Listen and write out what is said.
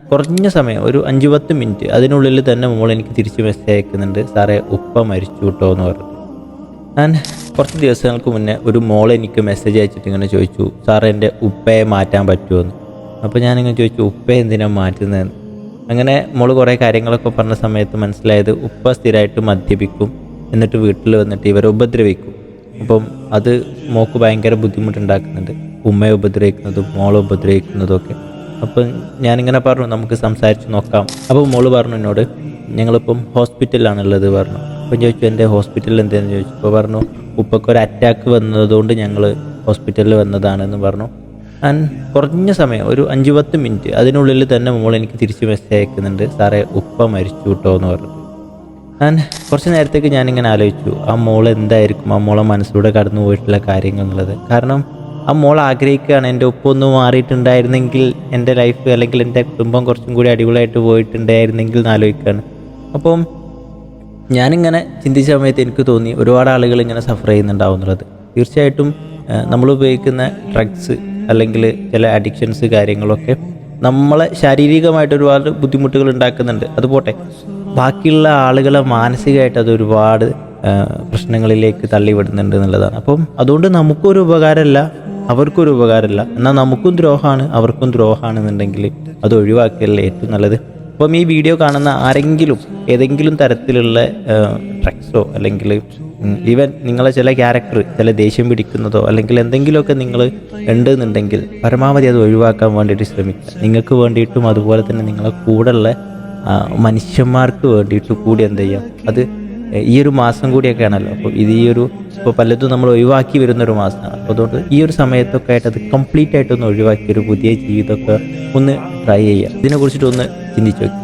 കുറഞ്ഞ സമയം ഒരു 5-10 മിനിറ്റ് അതിനുള്ളിൽ തന്നെ മോൾ എനിക്ക് തിരിച്ച് മെസ്സേജ് അയക്കുന്നുണ്ട്, സാറേ ഉപ്പ മരിച്ചു കേട്ടോ എന്ന് പറഞ്ഞു. ഞാൻ കുറച്ച് ദിവസങ്ങൾക്ക് മുന്നേ ഒരു മോൾ എനിക്ക് മെസ്സേജ് അയച്ചിട്ട് ഇങ്ങനെ ചോദിച്ചു, സാറേ എൻ്റെ ഉപ്പയെ മാറ്റാൻ പറ്റുമോ എന്ന്. അപ്പോൾ ഞാനിങ്ങനെ ചോദിച്ചു, ഉപ്പയെ എന്തിനാണ് മാറ്റുന്നതെന്ന്. അങ്ങനെ മോൾ കുറേ കാര്യങ്ങളൊക്കെ പറഞ്ഞ സമയത്ത് മനസ്സിലായത് ഉപ്പ സ്ഥിരമായിട്ട് മദ്യപിക്കും, എന്നിട്ട് വീട്ടിൽ വന്നിട്ട് ഇവരെ ഉപദ്രവിക്കും. അപ്പം അത് മോൾക്ക് ഭയങ്കര ബുദ്ധിമുട്ടുണ്ടാക്കുന്നുണ്ട്, ഉമ്മയെ ഉപദ്രവിക്കുന്നതും മോളെ ഉപദ്രവിക്കുന്നതും ഒക്കെ. അപ്പം ഞാനിങ്ങനെ പറഞ്ഞു നമുക്ക് സംസാരിച്ച് നോക്കാം. അപ്പോൾ മോള് പറഞ്ഞു എന്നോട്, ഞങ്ങളിപ്പം ഹോസ്പിറ്റലിലാണുള്ളത് പറഞ്ഞു. അപ്പം ചോദിച്ചു എൻ്റെ ഹോസ്പിറ്റലിൽ എന്താണെന്ന് ചോദിച്ചു. അപ്പോൾ പറഞ്ഞു ഉപ്പക്കൊരു അറ്റാക്ക് വന്നതുകൊണ്ട് ഞങ്ങൾ ഹോസ്പിറ്റലിൽ വന്നതാണെന്ന് പറഞ്ഞു. ഞാൻ കുറഞ്ഞ സമയം ഒരു 5-10 മിനിറ്റ് അതിനുള്ളിൽ തന്നെ മോൾ എനിക്ക് തിരിച്ച് മെസ്സേജ് അയക്കുന്നുണ്ട്, സാറേ ഉപ്പ മരിച്ചു കേട്ടോ എന്ന് പറഞ്ഞു. ഞാൻ കുറച്ച് നേരത്തേക്ക് ഞാനിങ്ങനെ ആലോചിച്ചു, ആ മോൾ എന്തായിരിക്കും ആ മോളെ മനസ്സിലൂടെ കടന്നു പോയിട്ടുള്ള കാര്യങ്ങൾ എന്നുള്ളത്. കാരണം ആ മോൾ ആഗ്രഹിക്കുകയാണ് എൻ്റെ ഉപ്പ ഒന്ന് മാറിയിട്ടുണ്ടായിരുന്നെങ്കിൽ എൻ്റെ ലൈഫ് അല്ലെങ്കിൽ എൻ്റെ കുടുംബം കുറച്ചും കൂടി അടിപൊളിയായിട്ട് പോയിട്ടുണ്ടായിരുന്നെങ്കിൽ എന്ന് ആലോചിക്കുകയാണ്. അപ്പം ഞാനിങ്ങനെ ചിന്തിച്ച സമയത്ത് എനിക്ക് തോന്നി ഒരുപാട് ആളുകൾ ഇങ്ങനെ സഫർ ചെയ്യുന്നുണ്ടാവും എന്നുള്ളത്. തീർച്ചയായിട്ടും നമ്മൾ ഉപയോഗിക്കുന്ന ഡ്രഗ്സ് അല്ലെങ്കിൽ ചില അഡിക്ഷൻസ് കാര്യങ്ങളൊക്കെ നമ്മളെ ശാരീരികമായിട്ട് ഒരുപാട് ബുദ്ധിമുട്ടുകൾ ഉണ്ടാക്കുന്നുണ്ട്. അതുപോട്ടെ ബാക്കിയുള്ള ആളുകളെ മാനസികമായിട്ട് അത് ഒരുപാട് പ്രശ്നങ്ങളിലേക്ക് തള്ളിവിടുന്നുണ്ട് എന്നുള്ളതാണ്. അപ്പം അതുകൊണ്ട് നമുക്കൊരു ഉപകാരമല്ല, അവർക്കൊരു ഉപകാരമല്ല, എന്നാൽ നമുക്കും ദ്രോഹമാണ് അവർക്കും ദ്രോഹമാണെന്നുണ്ടെങ്കിൽ അത് ഒഴിവാക്കിയല്ലേ ഏറ്റവും നല്ലത്. അപ്പം ഈ വീഡിയോ കാണുന്ന ആരെങ്കിലും ഏതെങ്കിലും തരത്തിലുള്ള ഡ്രഗ്സോ അല്ലെങ്കിൽ ഈവൻ നിങ്ങളെ ചില ക്യാരക്ടർ ചില ദേഷ്യം പിടിക്കുന്നതോ അല്ലെങ്കിൽ എന്തെങ്കിലുമൊക്കെ നിങ്ങൾ ഉണ്ടെന്നുണ്ടെങ്കിൽ പരമാവധി അത് ഒഴിവാക്കാൻ വേണ്ടിയിട്ട് ശ്രമിക്കുക. നിങ്ങൾക്ക് വേണ്ടിയിട്ടും അതുപോലെ തന്നെ നിങ്ങളെ കൂടെയുള്ള മനുഷ്യന്മാർക്ക് വേണ്ടിയിട്ട് കൂടി എന്ത് ചെയ്യാം, അത് ഈ ഒരു മാസം കൂടിയൊക്കെയാണല്ലോ. അപ്പോൾ ഇത് ഇപ്പോൾ പലതും നമ്മൾ ഒഴിവാക്കി വരുന്നൊരു മാസമാണ്. അപ്പോൾ അതുകൊണ്ട് ഈ ഒരു സമയത്തൊക്കെ ആയിട്ട് അത് കംപ്ലീറ്റ് ആയിട്ടൊന്ന് ഒഴിവാക്കി ഒരു പുതിയ ജീവിതമൊക്കെ ഒന്ന് ട്രൈ ചെയ്യുക. ഇതിനെക്കുറിച്ചിട്ടൊന്ന് ചിന്തിച്ചു നോക്കി.